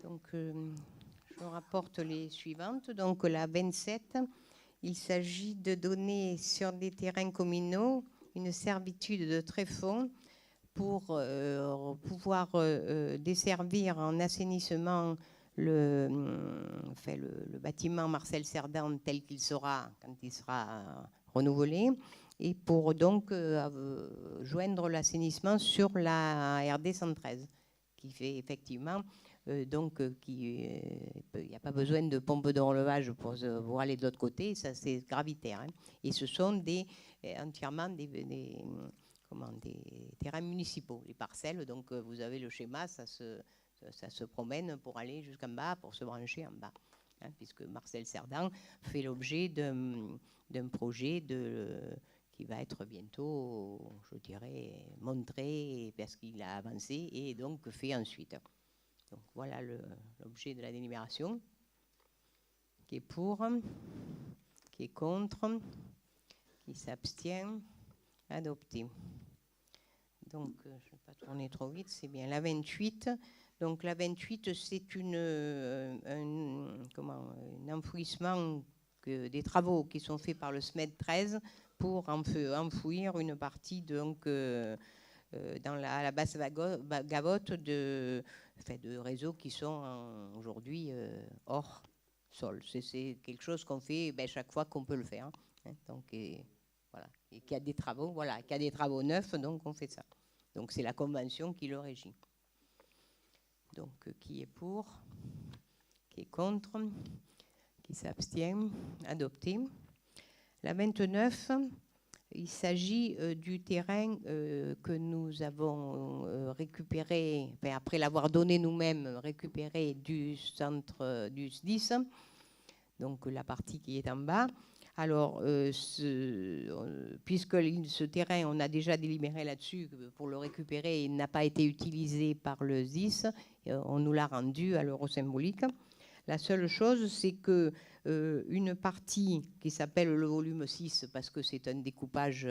Donc, je rapporte les suivantes. Donc, la 27, il s'agit de donner sur des terrains communaux une servitude de tréfonds pour pouvoir desservir en assainissement le bâtiment Marcel Cerdan tel qu'il sera quand il sera renouvelé, et pour donc joindre l'assainissement sur la RD 113, qui fait effectivement il n'y a pas besoin de pompe de relevage pour aller de l'autre côté, ça c'est gravitaire. Hein. Et ce sont entièrement des terrains municipaux, les parcelles. Donc vous avez le schéma, ça se promène pour aller jusqu'en bas, pour se brancher en bas. Hein, puisque Marcel Cerdan fait l'objet d'un projet qui va être bientôt, je dirais, montré parce qu'il a avancé et donc fait ensuite. Donc voilà l'objet de la délibération. Qui est pour, qui est contre, qui s'abstient, adopté. Donc je ne vais pas tourner trop vite, c'est bien. La 28, donc la 28, c'est un enfouissement des travaux qui sont faits par le SMED 13 pour enfouir une partie donc dans la basse gavotte de réseaux qui sont aujourd'hui hors sol. C'est quelque chose qu'on fait chaque fois qu'on peut le faire. Hein. Donc, voilà. Et qu'il y a des travaux, voilà, qu'il y a des travaux neufs, donc on fait ça. Donc c'est la convention qui le régit. Donc qui est pour, qui est contre, qui s'abstient, adopté. La 29, il s'agit du terrain que nous avons récupéré, après l'avoir donné nous-mêmes, récupéré du centre du SDIS, donc la partie qui est en bas. Alors, puisque ce terrain, on a déjà délibéré là-dessus pour le récupérer, il n'a pas été utilisé par le SDIS, on nous l'a rendu à l'euro symbolique. La seule chose, c'est que une partie qui s'appelle le volume 6, parce que c'est un découpage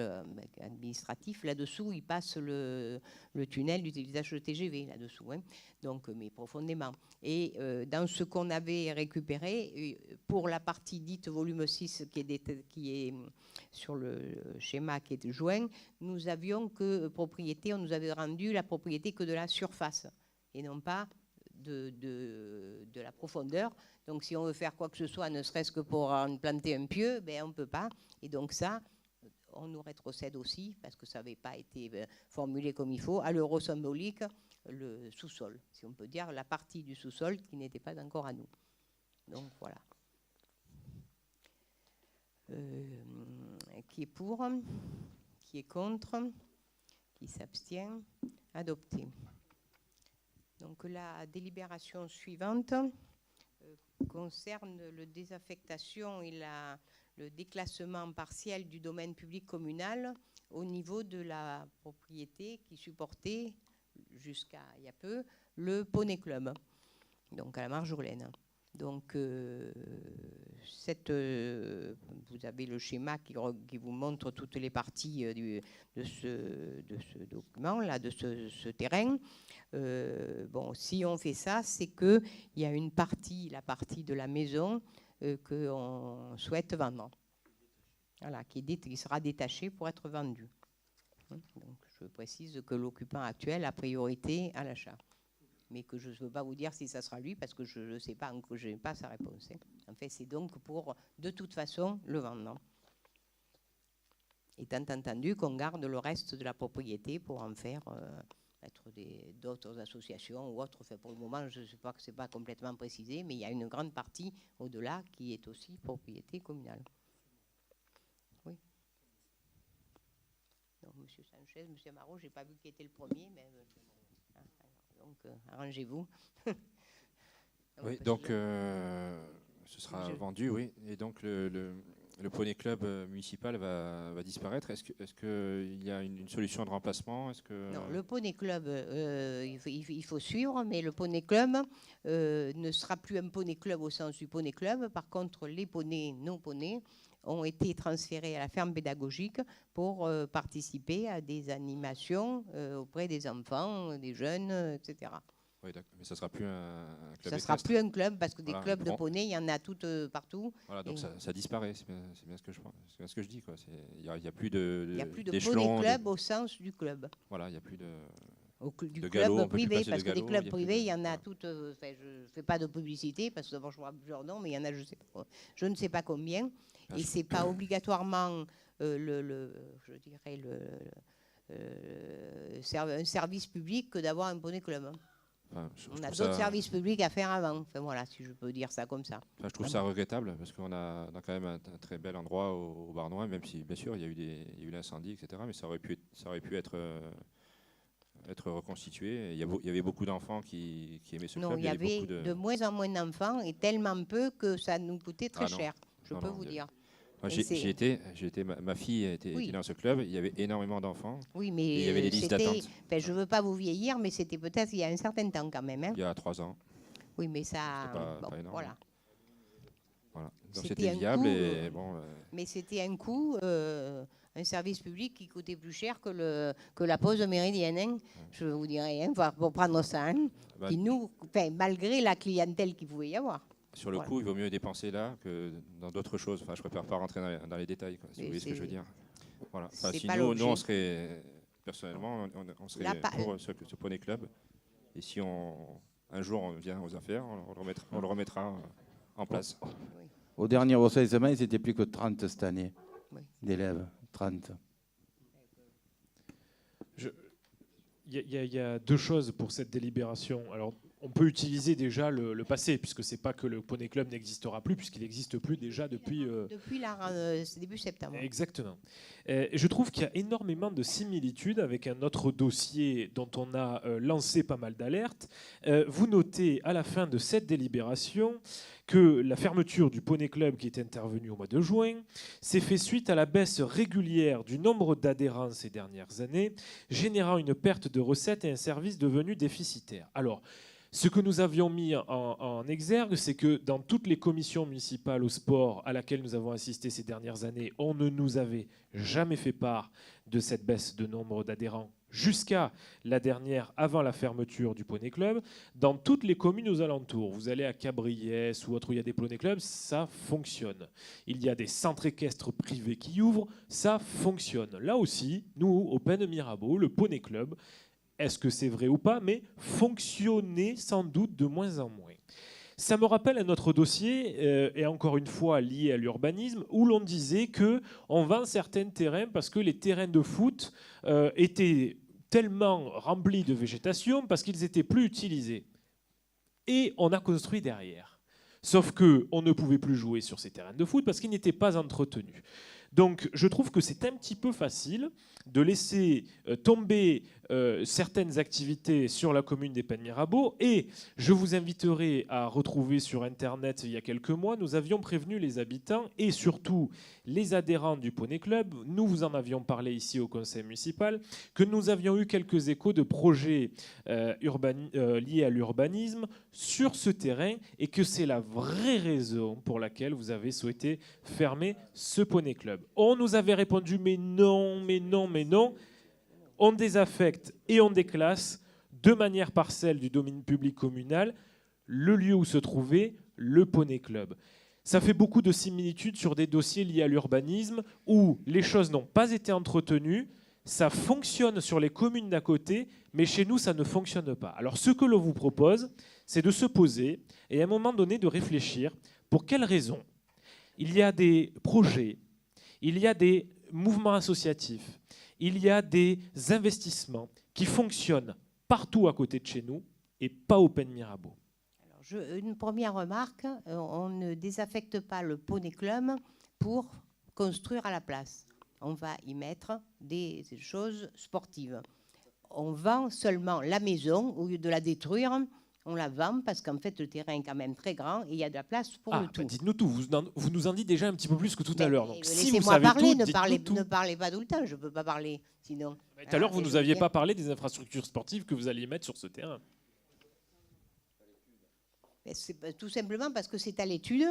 administratif, là-dessous, il passe le tunnel d'utilisation de TGV, là-dessous, hein, donc, mais profondément. Et dans ce qu'on avait récupéré, pour la partie dite volume 6, qui est sur le schéma qui est joint, nous avions que propriété, on nous avait rendu la propriété que de la surface, et non pas de la profondeur. Donc si on veut faire quoi que ce soit, ne serait-ce que pour en planter un pieu, on ne peut pas. Et donc ça, on nous rétrocède aussi, parce que ça n'avait pas été formulé comme il faut, à l'euro symbolique, le sous-sol, si on peut dire, la partie du sous-sol qui n'était pas encore à nous. Donc voilà. Qui est pour, qui est contre, qui s'abstient, adopté. Donc la délibération suivante concerne la désaffectation et le déclassement partiel du domaine public communal au niveau de la propriété qui supportait jusqu'à il y a peu le Poney Club, donc à la Marjolaine. Donc vous avez le schéma qui vous montre toutes les parties de ce document-là, de ce terrain. Bon, si on fait ça, c'est qu'il y a une partie, la partie de la maison qu'on souhaite vendre. Voilà, qui sera détachée pour être vendue. Donc, je précise que l'occupant actuel a priorité à l'achat. Mais que je ne peux pas vous dire si ça sera lui, parce que je ne sais pas, je n'ai pas sa réponse. En fait, c'est donc pour, de toute façon, le vendre. Étant entendu qu'on garde le reste de la propriété pour en faire être d'autres associations ou autres. Enfin, pour le moment, je ne sais pas que ce n'est pas complètement précisé, mais il y a une grande partie au-delà qui est aussi propriété communale. Oui. Donc, M. Sanchez, M. Marot, je n'ai pas vu qui était le premier, mais... Donc, arrangez-vous. Oui, donc ce sera vendu, oui. Et donc le Poney Club municipal va disparaître. Est-ce qu'il y a une solution de remplacement? Non, le Poney Club, il faut suivre, mais le Poney Club ne sera plus un Poney Club au sens du Poney Club. Par contre, les poneys non poneys ont été transférés à la ferme pédagogique pour participer à des animations auprès des enfants, des jeunes, etc. Oui, mais ça ne sera plus un club. Ça ne sera plus un club parce que des clubs de poney, il y en a tout partout. Voilà, donc ça disparaît, c'est bien ce que je pense. C'est bien ce que je dis. Il n'y a plus il y a plus de poney club au sens du club. Voilà, il n'y a plus du de club galop, privé, parce que des clubs privés, il y en a toutes. Je ne fais pas de publicité parce que d'abord je vois plusieurs noms, mais il y en a je ne sais pas combien. Et c'est pas obligatoirement je dirais un service public que d'avoir un poney club. Enfin, on a d'autres services publics à faire avant. Enfin, voilà, si je peux dire ça comme ça. Enfin, je trouve ça regrettable parce qu'on a quand même un très bel endroit au Barnois, même si bien sûr il y a eu l'incendie, etc. Mais ça aurait pu être reconstitué. Il y avait beaucoup d'enfants qui aimaient ce club. Non, il y avait de moins en moins d'enfants et tellement peu que ça nous coûtait très cher. Je peux vous dire. Ma fille était dans ce club, il y avait énormément d'enfants. Oui, mais il y avait des listes d'attente. Je ne veux pas vous vieillir, mais c'était peut-être il y a un certain temps quand même. Hein. Il y a 3 ans. Oui, mais ça... pas énorme. Voilà. Donc c'était viable. Mais c'était un coût, un service public qui coûtait plus cher que la pause méridienne. Hein. Je vous dirais, hein, pour prendre ça. Hein, malgré la clientèle qu'il pouvait y avoir. Sur le coup, il vaut mieux dépenser là que dans d'autres choses. Enfin, je préfère pas rentrer dans les détails, si vous voyez ce que je veux dire. Voilà. Enfin, si nous, on serait, personnellement, on serait pour ce poney club. Et si un jour on vient aux affaires, on le remettra en place. Oui. Au dernier recensement, ils n'étaient plus que 30 cette année, d'élèves. 30. Il y a 2 choses pour cette délibération. Alors, on peut utiliser déjà le passé, puisque c'est pas que le Poney Club n'existera plus, puisqu'il n'existe plus déjà depuis début septembre. Exactement. Je trouve qu'il y a énormément de similitudes avec un autre dossier dont on a lancé pas mal d'alertes. Vous notez à la fin de cette délibération que la fermeture du Poney Club qui est intervenue au mois de juin s'est fait suite à la baisse régulière du nombre d'adhérents ces dernières années, générant une perte de recettes et un service devenu déficitaire. Alors, ce que nous avions mis en exergue, c'est que dans toutes les commissions municipales au sport à laquelle nous avons assisté ces dernières années, on ne nous avait jamais fait part de cette baisse de nombre d'adhérents jusqu'à la dernière, avant la fermeture du Poney Club. Dans toutes les communes aux alentours, vous allez à Cabriès ou autre où il y a des Poney Clubs, ça fonctionne. Il y a des centres équestres privés qui ouvrent, ça fonctionne. Là aussi, nous, au Pen Mirabeau, le Poney Club, est-ce que c'est vrai ou pas, mais fonctionnait sans doute de moins en moins. Ça me rappelle un autre dossier, et encore une fois lié à l'urbanisme, où l'on disait qu'on vend certains terrains parce que les terrains de foot étaient tellement remplis de végétation parce qu'ils n'étaient plus utilisés. Et on a construit derrière. Sauf qu'on ne pouvait plus jouer sur ces terrains de foot parce qu'ils n'étaient pas entretenus. Donc je trouve que c'est un petit peu facile de laisser tomber certaines activités sur la commune des Pen Mirabeau. Et je vous inviterai à retrouver sur Internet, il y a quelques mois, nous avions prévenu les habitants et surtout les adhérents du Poney Club, nous vous en avions parlé ici au conseil municipal, que nous avions eu quelques échos de projets liés à l'urbanisme sur ce terrain et que c'est la vraie raison pour laquelle vous avez souhaité fermer ce Poney Club. On nous avait répondu mais non, mais non, mais non. On désaffecte et on déclasse de manière partielle du domaine public communal le lieu où se trouvait le Poney Club. Ça fait beaucoup de similitudes sur des dossiers liés à l'urbanisme où les choses n'ont pas été entretenues, ça fonctionne sur les communes d'à côté, mais chez nous, ça ne fonctionne pas. Alors ce que l'on vous propose, c'est de se poser et à un moment donné de réfléchir pour quelles raisons il y a des projets, il y a des mouvements associatifs, il y a des investissements qui fonctionnent partout à côté de chez nous et pas au Pen Mirabeau. Une première remarque, on ne désaffecte pas le Poney Club pour construire à la place. On va y mettre des choses sportives. On vend seulement la maison, au lieu de la détruire, on la vend parce qu'en fait le terrain est quand même très grand et il y a de la place pour le tout. Dites-nous tout, vous nous en dites déjà un petit peu plus que tout à l'heure. Donc, si laissez-moi vous savez parler, tout, ne parlez pas tout le temps, je ne peux pas parler sinon. Tout à l'heure, vous ne nous aviez pas parlé des infrastructures sportives que vous alliez mettre sur ce terrain. C'est tout simplement parce que c'est à l'étude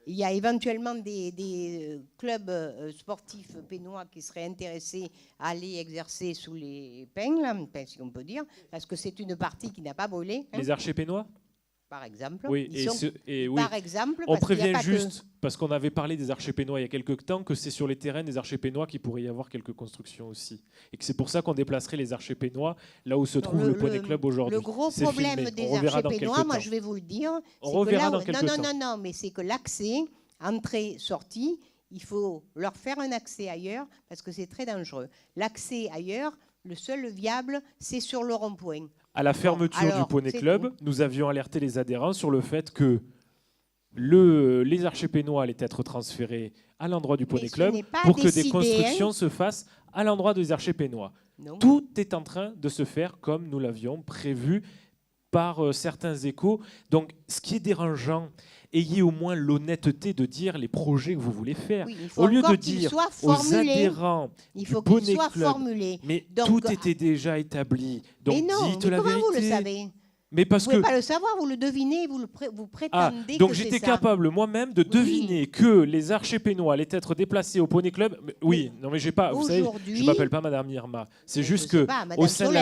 il y a éventuellement des clubs sportifs pénois qui seraient intéressés à aller exercer sous les pins, là, si on peut dire, parce que c'est une partie qui n'a pas brûlé. Les archers pénois ? Par exemple. Oui, oui. Par exemple, on prévient juste, parce qu'on avait parlé des archers pénois il y a quelques temps, que c'est sur les terrains des archers pénois qu'il pourrait y avoir quelques constructions aussi. Et que c'est pour ça qu'on déplacerait les archers pénois là où se trouve le Poney Club aujourd'hui. Le gros problème des archers pénois, moi je vais vous le dire, on reverra dans quelques temps. Non, mais c'est que l'accès, entrée-sortie, il faut leur faire un accès ailleurs parce que c'est très dangereux. L'accès ailleurs, le seul viable, c'est sur le rond-point. À la fermeture du Poney Club, nous avions alerté les adhérents sur le fait que les archers pénois allaient être transférés à l'endroit du Poney Club pour que des constructions se fassent à l'endroit des archers pénois. Tout est en train de se faire comme nous l'avions prévu par certains échos. Donc, ce qui est dérangeant, ayez au moins l'honnêteté de dire les projets que vous voulez faire. Oui, au lieu de dire aux adhérents il faut du Poney Club, formulé. Mais donc, tout était déjà établi. Donc, mais non, dites la vérité. Comment vous le savez ? Mais parce vous ne pouvez pas le savoir, vous le devinez, vous prétendez donc que j'étais ça. capable moi-même de deviner que les archers pénois allaient être déplacés au Poney Club. Oui, non mais j'ai pas. Vous savez, je m'appelle pas Madame Irma. C'est juste que au sein de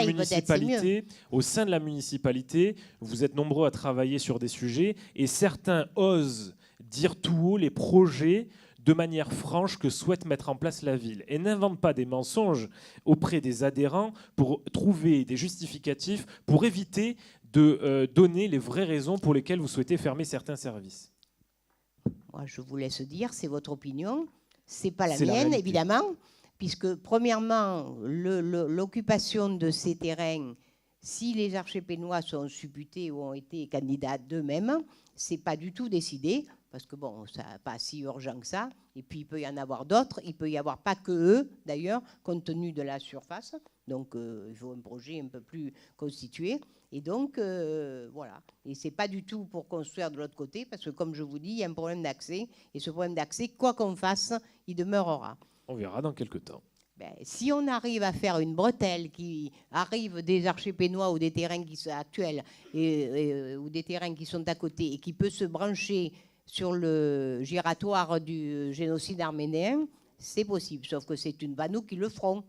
la municipalité, vous êtes nombreux à travailler sur des sujets et certains osent dire tout haut les projets de manière franche que souhaite mettre en place la ville. Et n'invente pas des mensonges auprès des adhérents pour trouver des justificatifs, pour éviter de donner les vraies raisons pour lesquelles vous souhaitez fermer certains services. Moi, je vous laisse dire, c'est votre opinion. Ce n'est pas la mienne, évidemment, puisque, premièrement, l'occupation de ces terrains, si les archers pénois sont supputés ou ont été candidats d'eux-mêmes, ce n'est pas du tout décidé, parce que bon, ça n'est pas si urgent que ça. Et puis, il peut y en avoir d'autres. Il peut y avoir pas que eux, d'ailleurs, compte tenu de la surface. Donc, il faut un projet un peu plus constitué. Et donc, voilà. Et ce n'est pas du tout pour construire de l'autre côté, parce que, comme je vous dis, il y a un problème d'accès. Et ce problème d'accès, quoi qu'on fasse, il demeurera. On verra dans quelques temps. Si on arrive à faire une bretelle qui arrive des archers pénois ou des terrains qui sont actuels ou des terrains qui sont à côté et qui peut se brancher sur le giratoire du génocide arménien, c'est possible. Sauf que c'est pas nous qui le ferons.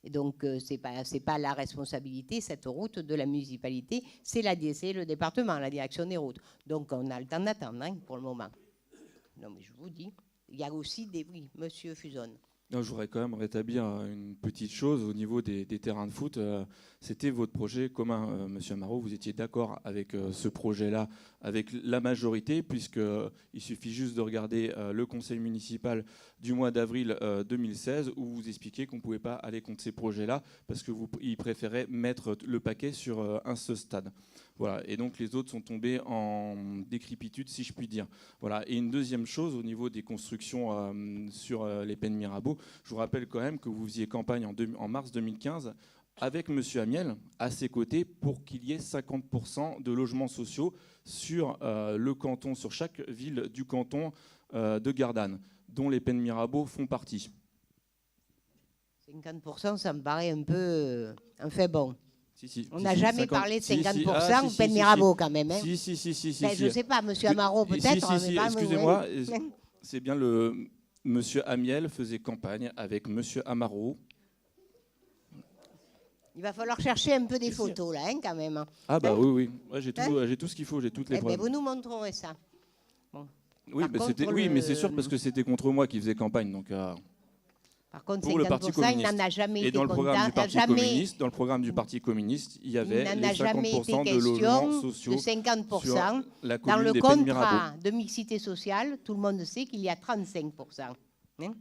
Et donc, c'est pas la responsabilité, cette route, de la municipalité. C'est le département, la direction des routes. Donc, on a le temps d'attendre pour le moment. Non, mais je vous dis, il y a aussi des... Oui, monsieur Fuzon. Non, je voudrais quand même rétablir une petite chose au niveau des terrains de foot. C'était votre projet commun, Monsieur Amaro. Vous étiez d'accord avec ce projet-là, avec la majorité, puisqu'il suffit juste de regarder le conseil municipal du mois d'avril 2016, où vous expliquiez qu'on ne pouvait pas aller contre ces projets-là, parce qu'ils préféraient mettre le paquet sur un seul stade. Voilà. Et donc les autres sont tombés en décrépitude, si je puis dire. Voilà. Et une deuxième chose, au niveau des constructions sur les Pennes Mirabeau, je vous rappelle quand même que vous faisiez campagne en mars 2015 avec M. Amiel à ses côtés pour qu'il y ait 50% de logements sociaux sur le canton, sur chaque ville du canton de Gardanne, dont les Pennes Mirabeau font partie. 50%, ça me paraît un peu un fait bon. On n'a 50, jamais parlé de 50% au Pennes Mirabeau quand même. Hein. Si. Je ne sais pas, M. Amaro peut-être. Excusez-moi, c'est bien M. Amiel faisait campagne avec M. Amaro. Il va falloir chercher un peu des photos là, hein, quand même. Ah bah oui. Ouais, j'ai tout ce qu'il faut, j'ai toutes les preuves. Vous nous montrerez ça. Bon. Oui, mais c'est sûr parce que c'était contre moi qui faisait campagne. Donc, par contre, pour le Parti communiste. Il n'en a jamais été dans le programme du Parti communiste, il y avait les 50% de logements sociaux de 50%. Sur la dans le des Pennes Mirabeau. contrat de mixité sociale, tout le monde sait qu'il y a 35%. Hein,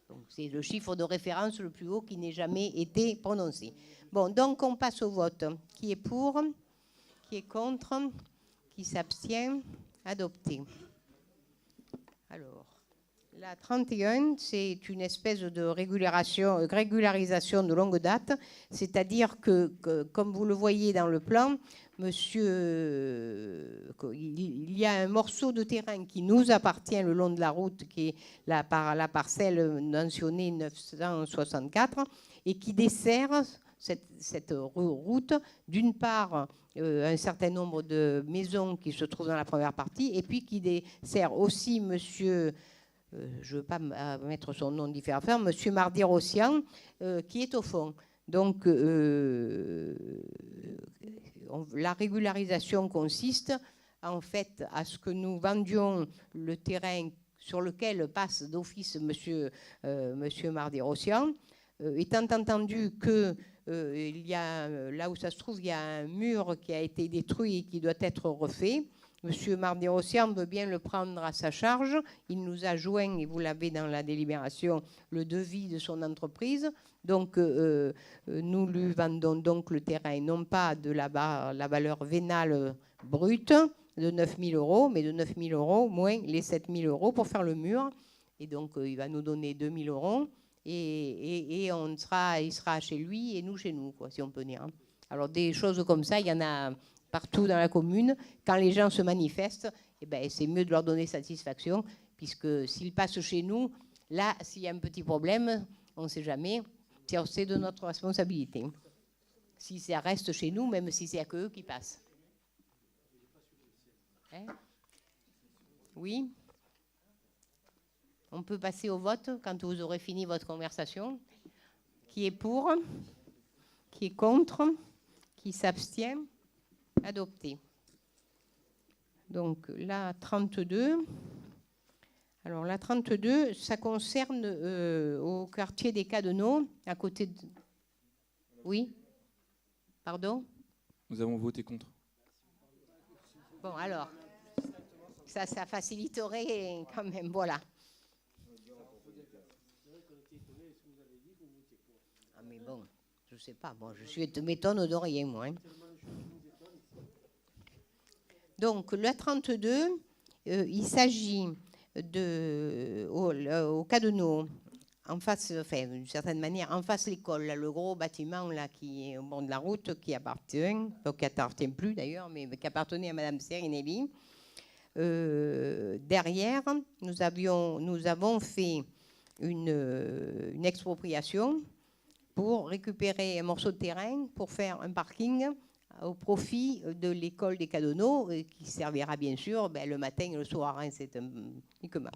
donc c'est le chiffre de référence le plus haut qui n'ait jamais été prononcé. Bon, donc on passe au vote. Qui est pour? Qui est contre? Qui s'abstient? Adopté. Alors, la 31, c'est une espèce de régularisation de longue date, c'est-à-dire que, comme vous le voyez dans le plan, il y a un morceau de terrain qui nous appartient le long de la route, qui est la parcelle mentionnée 964, et qui dessert cette route, d'une part, un certain nombre de maisons qui se trouvent dans la première partie, et puis qui dessert aussi monsieur, je ne veux pas mettre son nom différent, monsieur Mardi-Rossian, qui est au fond. Donc, la régularisation consiste en fait à ce que nous vendions le terrain sur lequel passe d'office monsieur Mardi-Rossian, étant entendu que il y a, là où ça se trouve, il y a un mur qui a été détruit et qui doit être refait. Monsieur Mardi-Rossian veut bien le prendre à sa charge. Il nous a joint, et vous l'avez dans la délibération, le devis de son entreprise. Donc, nous lui vendons donc le terrain, non pas de la valeur vénale brute de 9 000 €, mais de 9 000 € moins les 7 000 € pour faire le mur. Et donc, il va nous donner 2 000 € et il sera chez lui et nous chez nous, quoi, si on peut dire. Alors, des choses comme ça, il y en a partout dans la commune. Quand les gens se manifestent, eh ben, c'est mieux de leur donner satisfaction, puisque s'ils passent chez nous, là, s'il y a un petit problème, on ne sait jamais, c'est de notre responsabilité. Si ça reste chez nous, même si c'est à eux qui passent. Hein? Oui. On peut passer au vote quand vous aurez fini votre conversation. Qui est pour? Qui est contre? Qui s'abstient? Adopté. Donc, la 32. Alors, la 32, ça concerne au quartier des Cadeneaux, à côté de... Oui? Pardon? Nous avons voté contre. Bon, alors, ça faciliterait quand même, voilà. Ah, mais bon, je ne sais pas, bon, je m'étonne de rien, moi. Hein. Donc, le 32, il s'agit au Cadeneaux, en face, enfin, d'une certaine manière, en face de l'école, là, le gros bâtiment là, qui est au bord de la route, qui appartient plus d'ailleurs, mais qui appartenait à Madame Serinelli. Derrière, nous avons fait une expropriation pour récupérer un morceau de terrain pour faire un parking au profit de l'école des Cadeneaux, qui servira bien sûr le matin et le soir. Hein, c'est uniquement.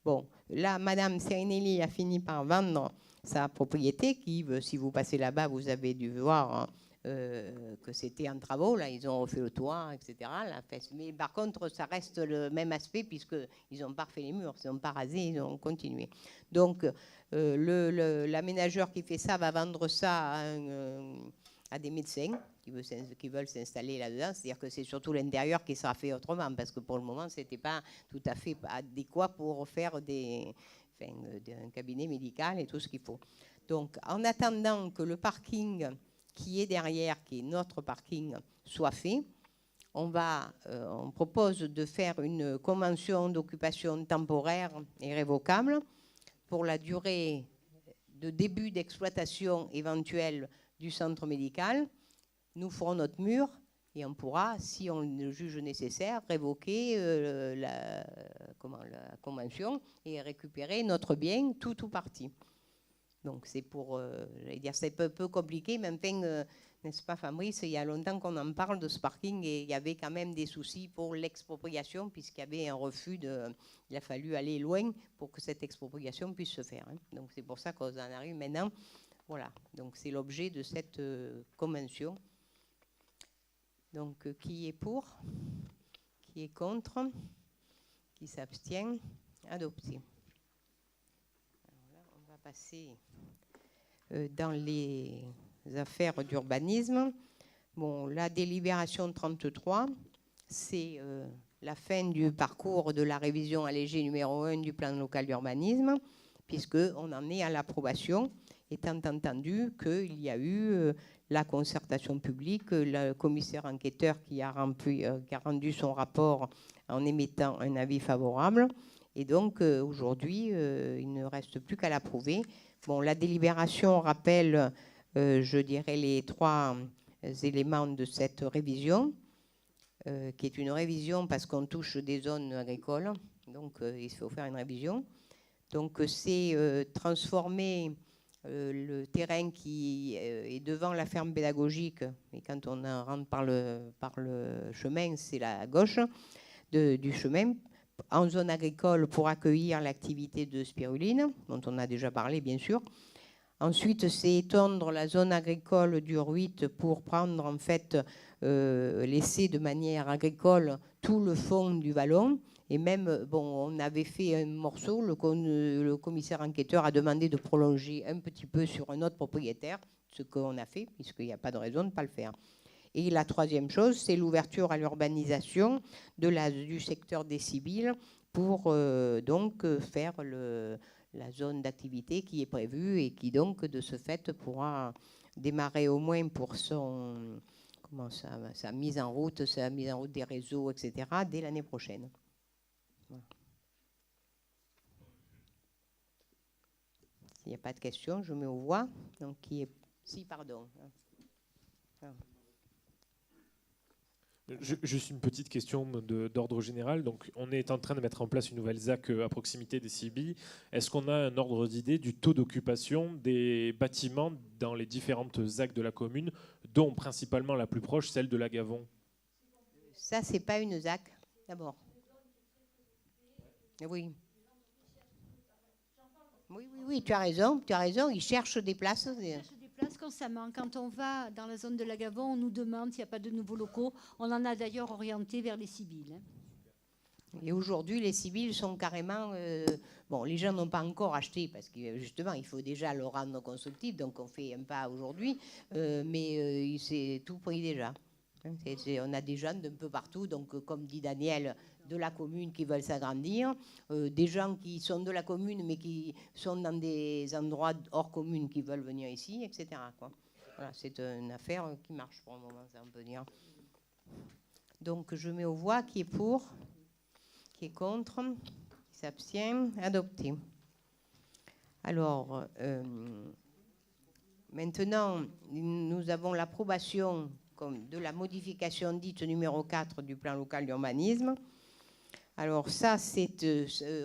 Bon, là, Madame Serinelli a fini par vendre sa propriété, qui, si vous passez là-bas, vous avez dû voir hein, que c'était en travaux. Là, ils ont refait le toit, etc. Là, mais par contre, ça reste le même aspect, puisqu'ils n'ont pas refait les murs, ils n'ont pas rasé, ils ont continué. Donc, l'aménageur qui fait ça va vendre ça à des médecins qui veulent s'installer là-dedans. C'est-à-dire que c'est surtout l'intérieur qui sera fait autrement, parce que pour le moment, ce n'était pas tout à fait adéquat pour faire un cabinet médical et tout ce qu'il faut. Donc, en attendant que le parking qui est derrière, qui est notre parking, soit fait, on propose de faire une convention d'occupation temporaire et révocable pour la durée de début d'exploitation éventuelle du centre médical. Nous ferons notre mur et on pourra, si on le juge nécessaire, révoquer la convention et récupérer notre bien, tout parti. Donc c'est pour, j'allais dire, c'est un peu compliqué, mais enfin, n'est-ce pas Fabrice, il y a longtemps qu'on en parle de ce parking et il y avait quand même des soucis pour l'expropriation, puisqu'il y avait un refus il a fallu aller loin pour que cette expropriation puisse se faire. Hein. Donc c'est pour ça qu'on en arrive maintenant. Voilà, donc c'est l'objet de cette convention. Donc, qui est pour? Qui est contre? Qui s'abstient? Adopté. Alors là, on va passer dans les affaires d'urbanisme. Bon, la délibération 33, c'est la fin du parcours de la révision allégée numéro 1 du plan local d'urbanisme, puisqu'on en est à l'approbation, étant entendu qu'il y a eu la concertation publique, le commissaire enquêteur qui a rendu son rapport en émettant un avis favorable. Et donc, aujourd'hui, il ne reste plus qu'à l'approuver. Bon, la délibération rappelle, je dirais, les 3 éléments de cette révision, qui est une révision parce qu'on touche des zones agricoles. Donc, il faut faire une révision. Donc, c'est transformer le terrain qui est devant la ferme pédagogique, et quand on rentre par le chemin, c'est la gauche du chemin, en zone agricole pour accueillir l'activité de spiruline, dont on a déjà parlé bien sûr. Ensuite, c'est étendre la zone agricole du Ruite pour prendre en fait, laisser de manière agricole tout le fond du vallon. Et même, bon, on avait fait un morceau, le commissaire enquêteur a demandé de prolonger un petit peu sur un autre propriétaire, ce qu'on a fait, puisqu'il n'y a pas de raison de ne pas le faire. Et la troisième chose, c'est l'ouverture à l'urbanisation du secteur des Sibylles pour donc faire la zone d'activité qui est prévue et qui donc de ce fait pourra démarrer au moins pour sa mise en route des réseaux, etc., dès l'année prochaine. Voilà. S'il n'y a pas de questions, je mets aux voix. Donc, Si, pardon. Juste une petite question d'ordre général. Donc, on est en train de mettre en place une nouvelle ZAC à proximité des Sibylles. Est-ce qu'on a un ordre d'idée du taux d'occupation des bâtiments dans les différentes ZAC de la commune, dont principalement la plus proche, celle de l'Agavon? Ça, c'est pas une ZAC, d'abord. Oui. Oui, tu as raison. Ils cherchent des places. Constamment. Quand on va dans la zone de l'Agavon, on nous demande s'il n'y a pas de nouveaux locaux. On en a d'ailleurs orienté vers les Sibylles. Et aujourd'hui, les Sibylles sont carrément... bon, les gens n'ont pas encore acheté parce que justement, il faut déjà le rendre constructif. Donc, on fait un pas aujourd'hui. Mais c'est tout pris déjà. On a des gens d'un peu partout. Donc, comme dit Daniel, de la commune qui veulent s'agrandir, des gens qui sont de la commune mais qui sont dans des endroits hors commune qui veulent venir ici, etc. Quoi. Voilà, c'est une affaire qui marche pour le moment, ça on peut dire. Donc je mets aux voix qui est pour, qui est contre, qui s'abstient, adopté. Alors, maintenant, nous avons l'approbation de la modification dite numéro 4 du plan local d'urbanisme. Alors ça,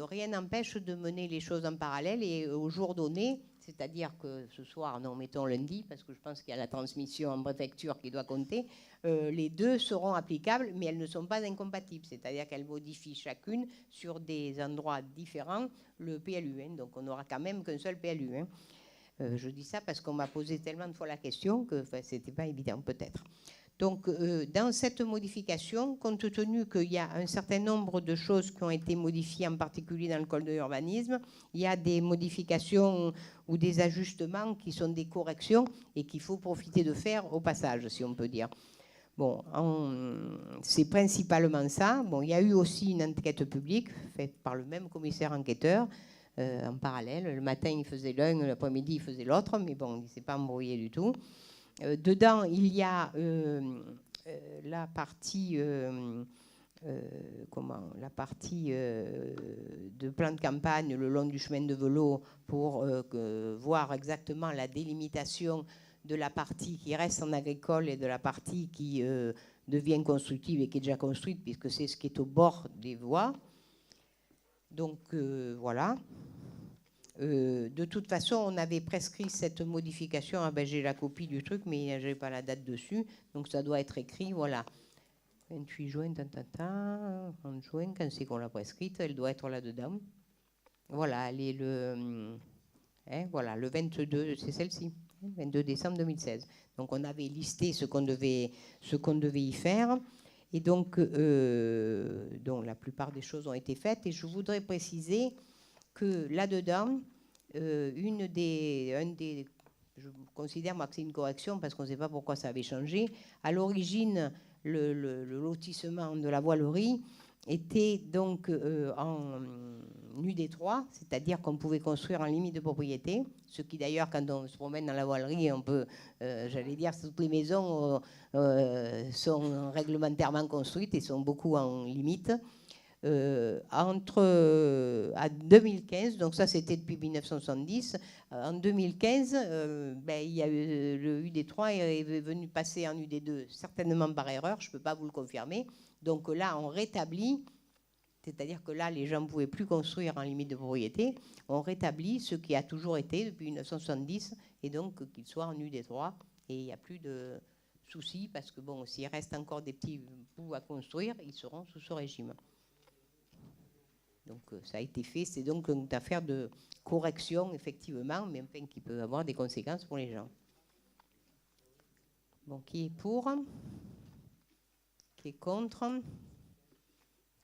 rien n'empêche de mener les choses en parallèle et au jour donné, c'est-à-dire que ce soir, non, mettons lundi, parce que je pense qu'il y a la transmission en préfecture qui doit compter, les deux seront applicables, mais elles ne sont pas incompatibles, c'est-à-dire qu'elles modifient chacune sur des endroits différents le PLU. Donc on n'aura quand même qu'un seul PLU. Je dis ça parce qu'on m'a posé tellement de fois la question que ce n'était pas évident peut-être. Donc, dans cette modification, compte tenu qu'il y a un certain nombre de choses qui ont été modifiées, en particulier dans le code de l'urbanisme, il y a des modifications ou des ajustements qui sont des corrections et qu'il faut profiter de faire au passage, si on peut dire. Bon, c'est principalement ça. Bon, il y a eu aussi une enquête publique faite par le même commissaire enquêteur en parallèle. Le matin, il faisait l'un, l'après-midi, il faisait l'autre, mais bon, il ne s'est pas embrouillé du tout. Dedans, il y a la partie, de plan de campagne le long du chemin de vélo pour voir exactement la délimitation de la partie qui reste en agricole et de la partie qui devient constructive et qui est déjà construite, puisque c'est ce qui est au bord des voies. Donc, voilà. De toute façon, on avait prescrit cette modification. Ah ben, j'ai la copie du truc, mais je n'ai pas la date dessus. Donc, ça doit être écrit, voilà. 28 juin, 30 juin, quand c'est qu'on l'a prescrite, elle doit être là-dedans. Voilà, elle est le 22, c'est celle-ci, 22 décembre 2016. Donc, on avait listé ce qu'on devait y faire. Et donc, la plupart des choses ont été faites. Et je voudrais préciser que là-dedans, je considère moi que c'est une correction parce qu'on ne sait pas pourquoi ça avait changé. À l'origine, le lotissement de la voilerie était donc en UD3, c'est-à-dire qu'on pouvait construire en limite de propriété, ce qui d'ailleurs, quand on se promène dans la voilerie, on peut, j'allais dire, toutes les maisons sont réglementairement construites et sont beaucoup en limite. À 2015, donc ça c'était depuis 1970, en 2015, il y a eu, le UD3 est venu passer en UD2, certainement par erreur, je ne peux pas vous le confirmer. Donc là, on rétablit c'est-à-dire que là, les gens ne pouvaient plus construire en limite de propriété. On rétablit ce qui a toujours été depuis 1970, et donc qu'ils soient en U-Détroit, et il n'y a plus de soucis, parce que bon, s'il reste encore des petits bouts à construire, ils seront sous ce régime. Donc ça a été fait, c'est donc une affaire de correction, effectivement, mais enfin, qui peut avoir des conséquences pour les gens. Bon, qui est pour? Qui est contre?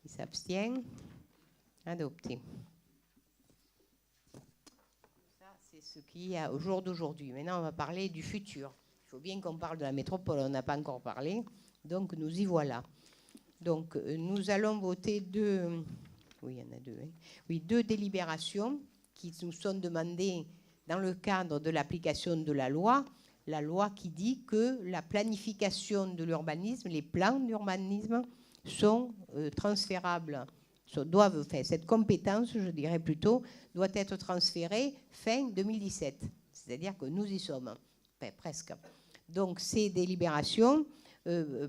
Qui s'abstient? Adopté. Ça, c'est ce qu'il y a au jour d'aujourd'hui. Maintenant, on va parler du futur. Il faut bien qu'on parle de la métropole, on n'a pas encore parlé. Donc, nous y voilà. Donc, nous allons voter deux... Oui, il y en a deux. Hein. Oui, deux délibérations qui nous sont demandées dans le cadre de l'application de la loi qui dit que la planification de l'urbanisme, les plans d'urbanisme sont transférables, cette compétence, je dirais plutôt, doit être transférée fin 2017. C'est-à-dire que nous y sommes, enfin, presque. Donc ces délibérations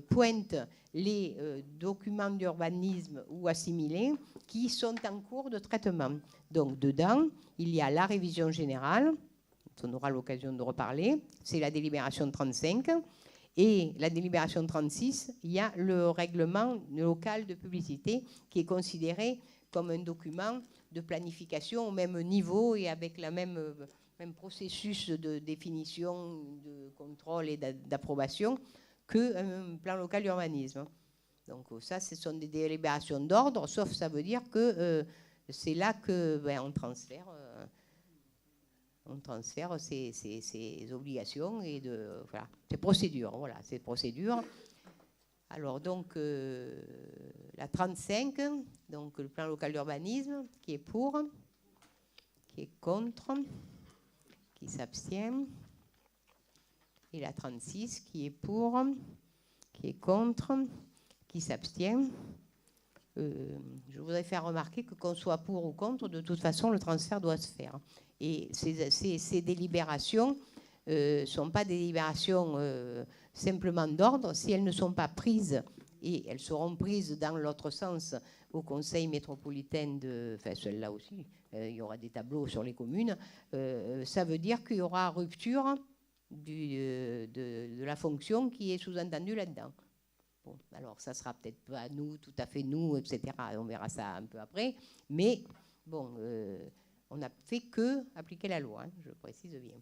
pointent les documents d'urbanisme ou assimilés qui sont en cours de traitement. Donc dedans, il y a la révision générale, on aura l'occasion de reparler, c'est la délibération 35, et la délibération 36, il y a le règlement local de publicité qui est considéré comme un document de planification au même niveau et avec le même processus de définition, de contrôle et d'approbation qu'un plan local d'urbanisme. Donc ça, ce sont des délibérations d'ordre, sauf ça veut dire que c'est là qu'on transfère... on transfère ces obligations et voilà, ces procédures. Voilà, ces procédures. Alors donc la 35, donc le plan local d'urbanisme, qui est pour, qui est contre, qui s'abstient, et la 36 qui est pour, qui est contre, qui s'abstient. Je voudrais faire remarquer que qu'on soit pour ou contre, de toute façon, le transfert doit se faire. Et ces délibérations ne sont pas des délibérations simplement d'ordre. Si elles ne sont pas prises, et elles seront prises dans l'autre sens au Conseil métropolitain, enfin celle-là aussi, il y aura des tableaux sur les communes, ça veut dire qu'il y aura rupture de la fonction qui est sous-entendue là-dedans. Bon, alors ça sera peut-être pas nous, tout à fait nous, etc. On verra ça un peu après. Mais bon, on n'a fait que appliquer la loi, hein, je précise bien.